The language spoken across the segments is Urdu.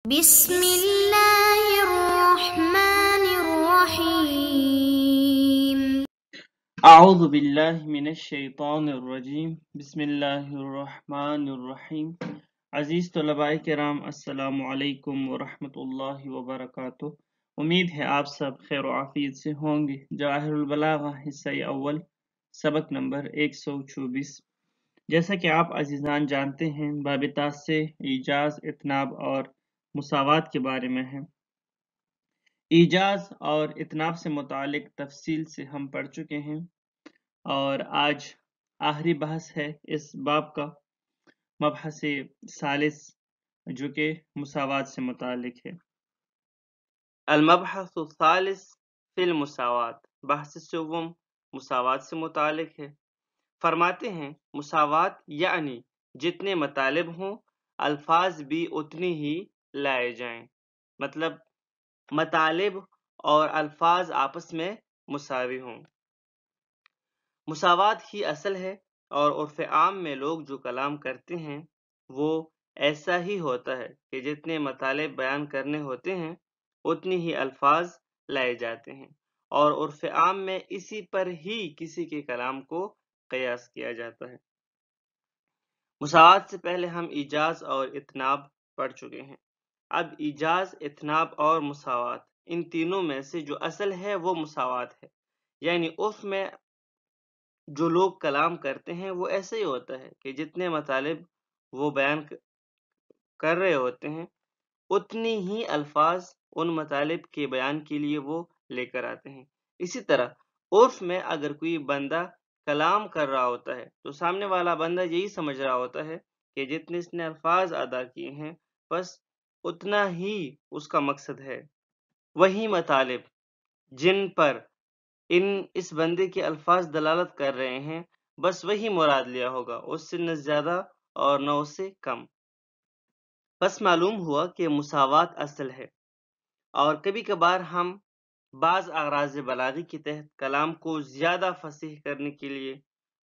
بسم اللہ الرحمن الرحیم۔ اعوذ باللہ من الشیطان الرجیم بسم اللہ الرحمن الرحیم۔ عزیز طلباء کرام، السلام علیکم ورحمۃ اللہ وبرکاتہ۔ امید ہے آپ سب خیر و عافیت سے ہوں گے۔ جواہر البلاغہ حصہ اول، سبق نمبر 124۔ جیسا کہ آپ عزیزان جانتے ہیں، باب سے ایجاز، اتناب اور مساوات کے بارے میں ہے۔ ایجاز اور اتناب سے متعلق تفصیل سے ہم پڑھ چکے ہیں، اور آج آخری بحث ہے اس باب کا، مبحث ثالث، جو کہ مساوات سے متعلق ہے۔ المبحث الثالث فی المساوات، بحث سوم مساوات سے متعلق ہے۔ فرماتے ہیں مساوات یعنی جتنے مطالب ہوں الفاظ بھی اتنی ہی لائے جائیں، مطلب مطالب اور الفاظ آپس میں مساوی ہوں۔ مساوات ہی اصل ہے، اور عرف عام میں لوگ جو کلام کرتے ہیں وہ ایسا ہی ہوتا ہے کہ جتنے مطالب بیان کرنے ہوتے ہیں اتنی ہی الفاظ لائے جاتے ہیں، اور عرف عام میں اسی پر ہی کسی کے کلام کو قیاس کیا جاتا ہے۔ مساوات سے پہلے ہم ایجاز اور اتناب پڑھ چکے ہیں۔ اب ایجاز، اتناب اور مساوات، ان تینوں میں سے جو اصل ہے وہ مساوات ہے، یعنی عرف میں جو لوگ کلام کرتے ہیں وہ ایسے ہی ہوتا ہے کہ جتنے مطالب وہ بیان کر رہے ہوتے ہیں اتنی ہی الفاظ ان مطالب کے بیان کے لیے وہ لے کر آتے ہیں۔ اسی طرح عرف میں اگر کوئی بندہ کلام کر رہا ہوتا ہے تو سامنے والا بندہ یہی سمجھ رہا ہوتا ہے کہ جتنے اس نے الفاظ ادا کیے ہیں بس اتنا ہی اس کا مقصد ہے۔ وہی مطالب جن پر اس بندے کے الفاظ دلالت کر رہے ہیں بس وہی مراد لیا ہوگا، اس سے نہ زیادہ اور نہ اس سے کم۔ بس معلوم ہوا کہ مساوات اصل ہے، اور کبھی کبھار ہم بعض اغراض بلاغی کے تحت کلام کو زیادہ فصیح کرنے کے لیے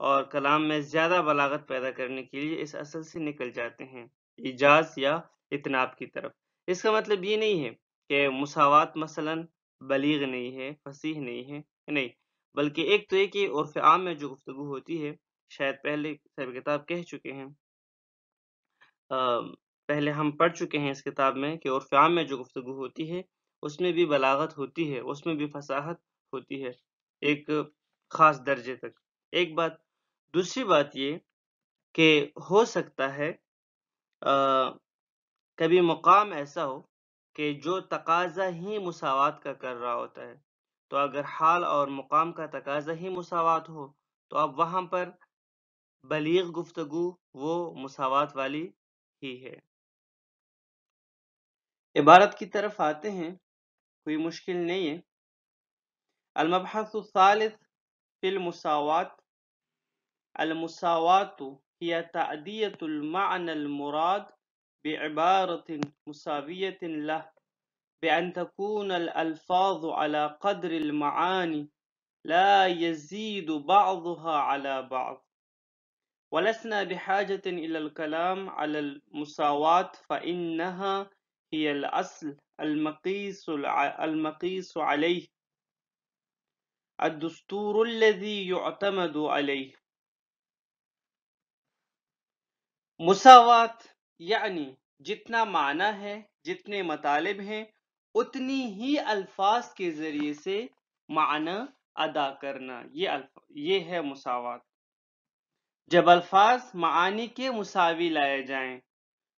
اور کلام میں زیادہ بلاغت پیدا کرنے کے لیے اس اصل سے نکل جاتے ہیں، ایجاز یا اتناب کی طرف۔ اس کا مطلب یہ نہیں ہے کہ مساوات مثلاً بلیغ نہیں ہے، فصیح نہیں ہے، نہیں، بلکہ ایک تو یہ کہ عرف عام میں جو گفتگو ہوتی ہے، شاید پہلے صاحب کتاب کہہ چکے ہیں، پہلے ہم پڑھ چکے ہیں اس کتاب میں کہ عرف عام میں جو گفتگو ہوتی ہے اس میں بھی بلاغت ہوتی ہے، اس میں بھی فصاحت ہوتی ہے ایک خاص درجے تک۔ ایک بات۔ دوسری بات یہ کہ ہو سکتا ہے کبھی مقام ایسا ہو کہ جو تقاضا ہی مساوات کا کر رہا ہوتا ہے، تو اگر حال اور مقام کا تقاضا ہی مساوات ہو تو اب وہاں پر بلیغ گفتگو وہ مساوات والی ہی ہے۔ عبارت کی طرف آتے ہیں، کوئی مشکل نہیں ہے۔ المبحث الثالث فی المساوات، المساوات هي تعدیة المعنى المراد بعبارة مساوية له بأن تكون الألفاظ على قدر المعاني لا يزيد بعضها على بعض، ولسنا بحاجة إلى الكلام على المساواة فإنها هي الأصل المقيس عليه، الدستور الذي يعتمد عليه۔ مساوات یعنی جتنا معنی ہے، جتنے مطالب ہیں، اتنی ہی الفاظ کے ذریعے سے معنی ادا کرنا، یہ ہے مساوات۔ جب الفاظ معانی کے مساوی لائے جائیں،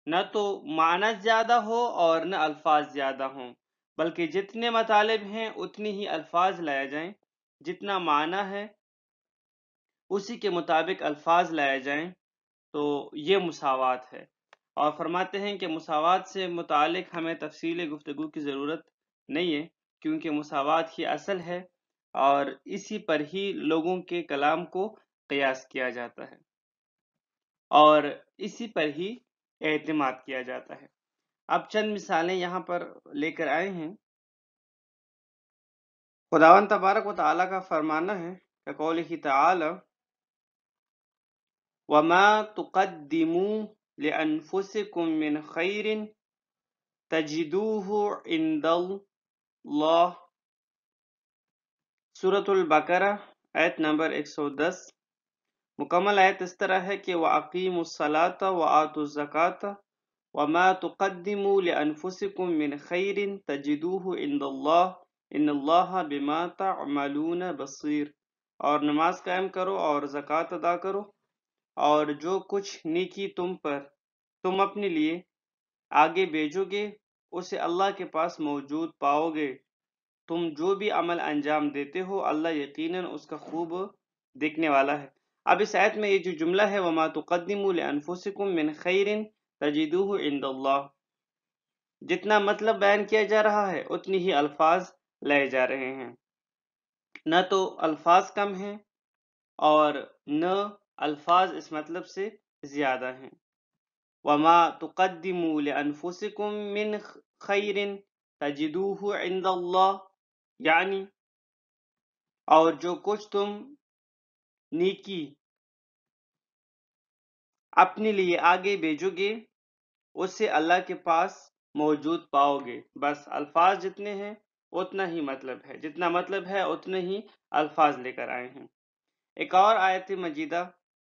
نہ تو معنی زیادہ ہو اور نہ الفاظ زیادہ ہوں، بلکہ جتنے مطالب ہیں اتنی ہی الفاظ لائے جائیں، جتنا معنی ہے اسی کے مطابق الفاظ لائے جائیں، تو یہ مساوات ہے۔ اور فرماتے ہیں کہ مساوات سے متعلق ہمیں تفصیل گفتگو کی ضرورت نہیں ہے، کیونکہ مساوات ہی اصل ہے اور اسی پر ہی لوگوں کے کلام کو قیاس کیا جاتا ہے اور اسی پر ہی اعتماد کیا جاتا ہے۔ اب چند مثالیں یہاں پر لے کر آئے ہیں۔ خداوند تبارک و تعالیٰ کا فرمانا ہے کہ قولہ تعالی وَمَا تُقَدِّمُوا لِأَنفُسِكُم مِّن خَيْرٍ تجدوہ عند اللہ، سورۃ البقرہ آیت نمبر 110۔ مکمل آیت اس طرح ہے کہ وَأَقِیمُوا الصَّلَاةَ وَآتُوا الزَّکَاةَ وَمَا تُقَدِّمُوا لِأَنفُسِکُم مِّن خَیْرٍ تَجِدُوهُ عِندَ اللَّهِ إِنَّ اللَّهَ بِمَا تَعْمَلُونَ بَصِیرٌ، اور نماز قائم کرو اور زکوٰۃ ادا کرو، اور جو کچھ نیکی تم اپنے لیے آگے بھیجو گے اسے اللہ کے پاس موجود پاؤ گے۔ تم جو بھی عمل انجام دیتے ہو اللہ یقیناً اس کا خوب دیکھنے والا ہے۔ اب اس آیت میں یہ جو جملہ ہے وَمَا تُقَدِّمُوا لِأَنفُسِکُم مِّن خَیْرٍ تَجِدُوهُ عِندَ اللَّهِ، جتنا مطلب بیان کیا جا رہا ہے اتنی ہی الفاظ لائے جا رہے ہیں، نہ تو الفاظ کم ہیں اور نہ الفاظ اس مطلب سے زیادہ ہیں۔ وَمَا تُقَدِّمُوا لِأَنفُسِکُم مِّن خَیْرٍ تَجِدُوهُ عِندَ اللَّهِ، یعنی اور جو کچھ تم نیکی اپنے لیے آگے بھیجو گے اسے اللہ کے پاس موجود پاؤ گے۔ بس الفاظ جتنے ہیں اتنا ہی مطلب ہے، جتنا مطلب ہے اتنے ہی الفاظ لے کر آئے ہیں۔ ایک اور آیت مجیدہ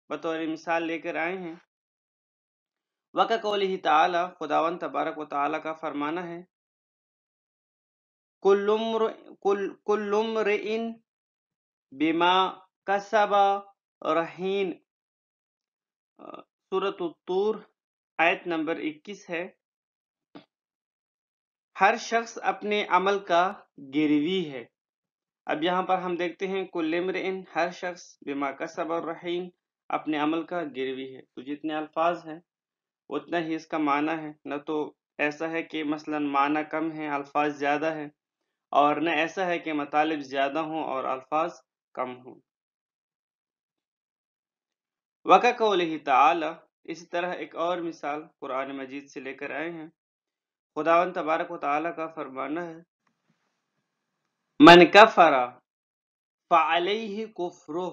بطور مثال لے کر آئے ہیں، وَكَقَوْلِهِ تعالی، خداوند تبارک و تعالی کا فرمانا ہے كُلُّ امْرِئٍ بِمَا كَسَبَ رَہِینٌ، سورۃ الطور آیت نمبر 21 ہے۔ ہر شخص اپنے عمل کا گروی ہے۔ اب یہاں پر ہم دیکھتے ہیں کل امرئ، ہر شخص، بما کسب رہین، اپنے عمل کا گروی ہے۔ تو جتنے الفاظ ہیں اتنا ہی اس کا معنی ہے، نہ تو ایسا ہے کہ مثلا معنی کم ہے الفاظ زیادہ ہے، اور نہ ایسا ہے کہ مطالب زیادہ ہوں اور الفاظ کم ہوں۔ وَكَقَوْلِهِ تعالی، اسی طرح ایک اور مثال قرآن مجید سے لے کر آئے ہیں، خداوند تبارک و تعالی کا فرمانا ہے من کفر فعلیہ کفرہ،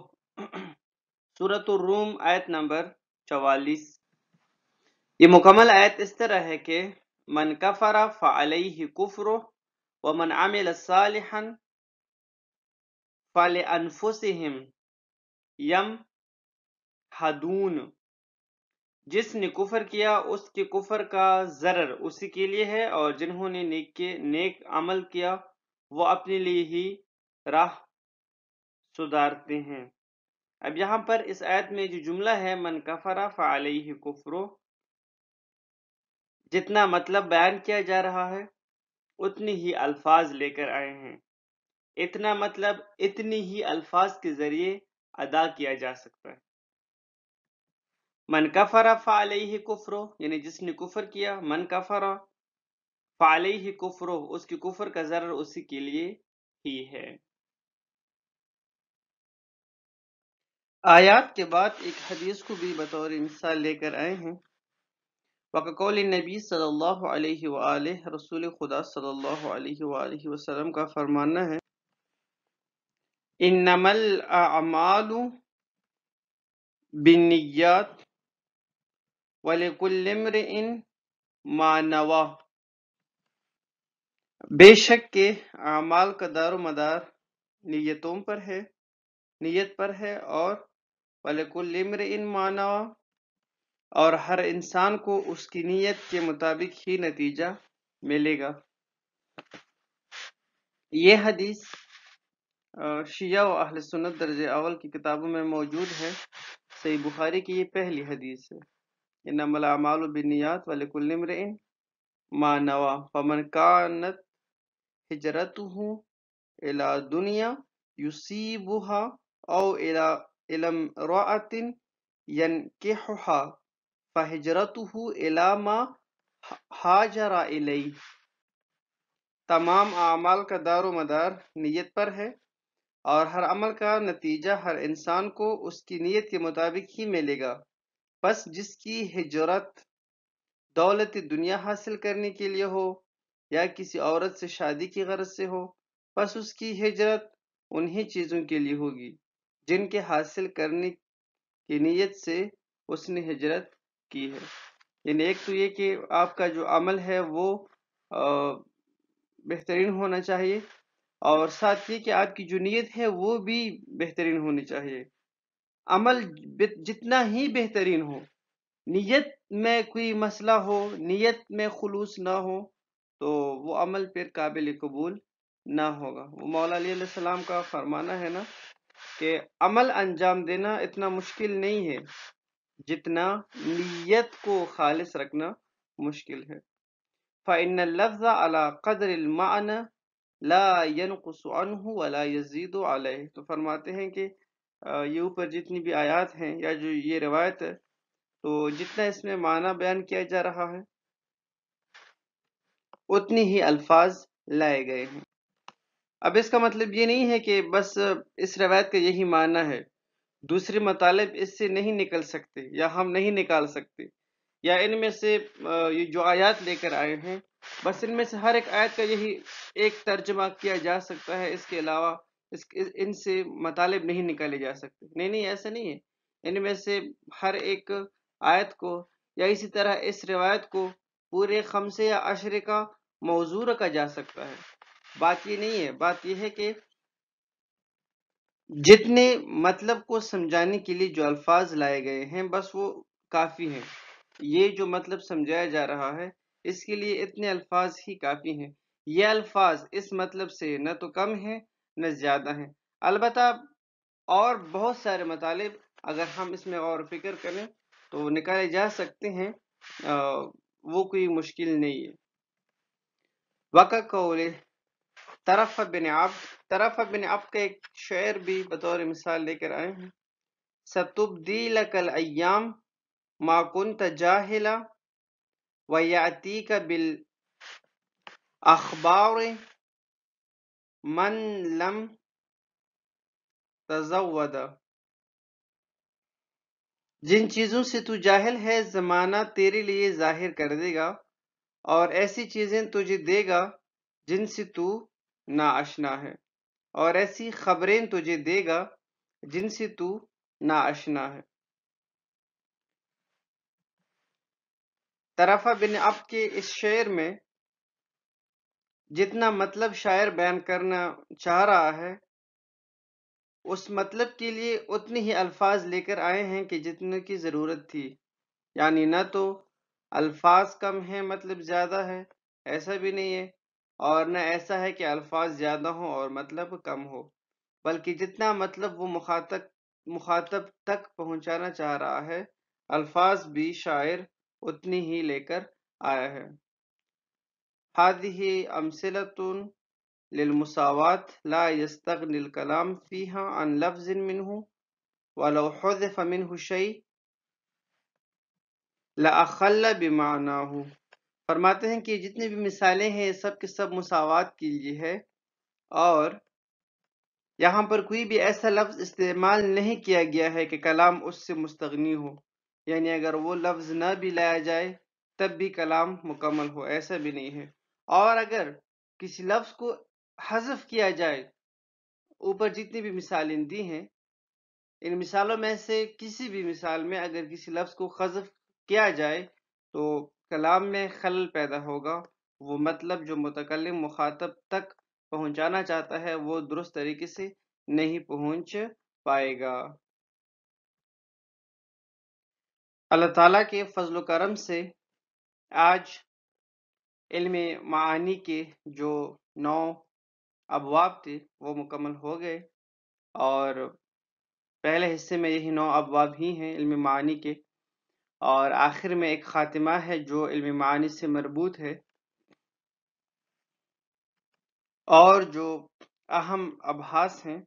سورۃ الروم آیت نمبر 44۔ یہ مکمل آیت اس طرح ہے کہ من کفر فعلیہ کفرہ ومن عمل صالحا فلانفسہم یمہدون، جس نے کفر کیا اس کے کفر کا ضرر اسی کے لیے ہے، اور جنہوں نے نیک عمل کیا وہ اپنے لیے ہی راہ سدھارتے ہیں۔ اب یہاں پر اس آیت میں جو جملہ ہے من کفر فعلیہ کفرہ، جتنا مطلب بیان کیا جا رہا ہے اتنی ہی الفاظ لے کر آئے ہیں، اتنا مطلب اتنی ہی الفاظ کے ذریعے ادا کیا جا سکتا ہے۔ من کفر فعلیہ کفرہ، یعنی جس نے کفر کیا، من کفر فعلیہ کفرہ، اس کی کفر کا ضرر اسی کے لیے ہی ہے۔ آیات کے بعد ایک حدیث کو بھی بطور مثال لے کر آئے ہیں، وقول نبی صلی اللہ علیہ وآلہ، رسول خدا صلی اللہ علیہ وآلہ وسلم کا فرمانا ہے انما الاعمال بالنیات ولکل امرئ ما نوی، بے شک کہ اعمال کا دار و مدار نیتوں پر ہے، نیت پر ہے، اور وَلِكُلِّ امْرِئٍ مَا نَوَى، اور ہر انسان کو اس کی نیت کے مطابق ہی نتیجہ ملے گا۔ یہ حدیث شیعہ و اہل سنت درجہ اول کی کتابوں میں موجود ہے۔ صحیح بخاری کی یہ پہلی حدیث ہے، انما الاعمال بالنیات وَلِكُلِّ امْرِئٍ مَا نَوَى فَمَنْ كَانَتْ هِجْرَتُهُ إِلَى دُنْيَا يُصِيبُهَا أَوْ إِلَى امْرَأَةٍ يَنْكِحُهَا فَهِجْرَتُهُ إِلَى مَا هَاجَرَ إِلَيْهِ۔ تمام اعمال کا دار و مدار نیت پر ہے، اور ہر عمل کا نتیجہ ہر انسان کو اس کی نیت کے مطابق ہی ملے گا۔ پس جس کی ہجرت دولت دنیا حاصل کرنے کے لیے ہو یا کسی عورت سے شادی کی غرض سے ہو، پس اس کی ہجرت انہی چیزوں کے لیے ہوگی جن کے حاصل کرنے کی نیت سے اس نے ہجرت کی ہے۔ یعنی ایک تو یہ کہ آپ کا جو عمل ہے وہ بہترین ہونا چاہیے، اور ساتھ یہ کہ آپ کی جو نیت ہے وہ بھی بہترین ہونی چاہیے۔ عمل جتنا ہی بہترین ہو، نیت میں کوئی مسئلہ ہو، نیت میں خلوص نہ ہو، تو وہ عمل پھر قابل قبول نہ ہوگا۔ وہ مولا علیہ السلام کا فرمانا ہے نا کہ عمل انجام دینا اتنا مشکل نہیں ہے جتنا نیت کو خالص رکھنا مشکل ہے۔ فإن اللفظ على قدر المعنى لا ينقص عنه ولا يزيد عليه۔ تو فرماتے ہیں کہ یہ اوپر جتنی بھی آیات ہیں یا جو یہ روایت ہے، تو جتنا اس میں معنی بیان کیا جا رہا ہے اتنی ہی الفاظ لائے گئے ہیں۔ اب اس کا مطلب یہ نہیں ہے کہ بس اس روایت کا یہی معنی ہے، دوسرے مطالب اس سے نہیں نکل سکتے یا ہم نہیں نکال سکتے، یا ان میں سے یہ جو آیات لے کر آئے ہیں بس ان میں سے ہر ایک آیت کا یہی ایک ترجمہ کیا جا سکتا ہے، اس کے علاوہ ان سے مطالب نہیں نکالے جا سکتے۔ نہیں، ایسا نہیں ہے۔ ان میں سے ہر ایک آیت کو یا اسی طرح اس روایت کو پورے خمسے یا عشرے کا موضوع رکھا جا سکتا ہے۔ بات یہ نہیں ہے، بات یہ ہے کہ جتنے مطلب کو سمجھانے کے لیے جو الفاظ لائے گئے ہیں بس وہ کافی ہیں۔ یہ جو مطلب سمجھایا جا رہا ہے اس کے لیے اتنے الفاظ ہی کافی ہیں۔ یہ الفاظ اس مطلب سے نہ تو کم ہیں نہ زیادہ ہیں۔ البتہ اور بہت سارے مطالب اگر ہم اس میں غور و فکر کریں تو نکالے جا سکتے ہیں، وہ کوئی مشکل نہیں ہے۔ وقع قول طرف بن عبد کا ایک شعر بھی بطور مثال لے کر آئے ہیں۔ ستبدی لک الایام ما کنت جاہلا ویاتیک بالاخبار من لم تزود۔ جن چیزوں سے تو جاہل ہے زمانہ تیرے لیے ظاہر کر دے گا، اور ایسی چیزیں تجھے دے گا جن سے تو ناآشنا ہے، اور ایسی خبریں تجھے دے گا جن سے تو ناآشنا ہے۔ طرفہ بن عبد کے اس شعر میں جتنا مطلب شاعر بیان کرنا چاہ رہا ہے اس مطلب کے لیے اتنے ہی الفاظ لے کر آئے ہیں کہ جتنے کی ضرورت تھی، یعنی نہ تو الفاظ کم ہیں مطلب زیادہ ہے، ایسا بھی نہیں ہے، اور نہ ایسا ہے کہ الفاظ زیادہ ہوں اور مطلب کم ہو، بلکہ جتنا مطلب وہ مخاطب تک پہنچانا چاہ رہا ہے الفاظ بھی شاعر اتنی ہی لے کر آیا ہے۔ هذه امثلة للمساوات لا يستغني الكلام فيها عن لفظ منه ولو حذف منه شيء لأخل بمعناه۔ فرماتے ہیں کہ جتنی بھی مثالیں ہیں سب کے سب مساوات کے لیے ہے، اور یہاں پر کوئی بھی ایسا لفظ استعمال نہیں کیا گیا ہے کہ کلام اس سے مستغنی ہو، یعنی اگر وہ لفظ نہ بھی لایا جائے تب بھی کلام مکمل ہو، ایسا بھی نہیں ہے۔ اور اگر کسی لفظ کو حذف کیا جائے، اوپر جتنی بھی مثالیں دی ہیں ان مثالوں میں سے کسی بھی مثال میں اگر کسی لفظ کو حذف کیا جائے تو کلام میں خلل پیدا ہوگا، وہ مطلب جو متکلم مخاطب تک پہنچانا چاہتا ہے وہ درست طریقے سے نہیں پہنچ پائے گا۔ اللہ تعالیٰ کے فضل و کرم سے آج علم معانی کے جو 9 ابواب تھے وہ مکمل ہو گئے، اور پہلے حصے میں یہی 9 ابواب ہی ہیں علم معانی کے، اور آخر میں ایک خاتمہ ہے جو علم معانی سے مربوط ہے، اور جو اہم ابحاث ہیں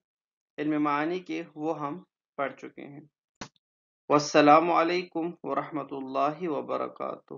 علم معانی کے وہ ہم پڑھ چکے ہیں۔ والسلام علیکم ورحمۃ اللہ وبرکاتہ۔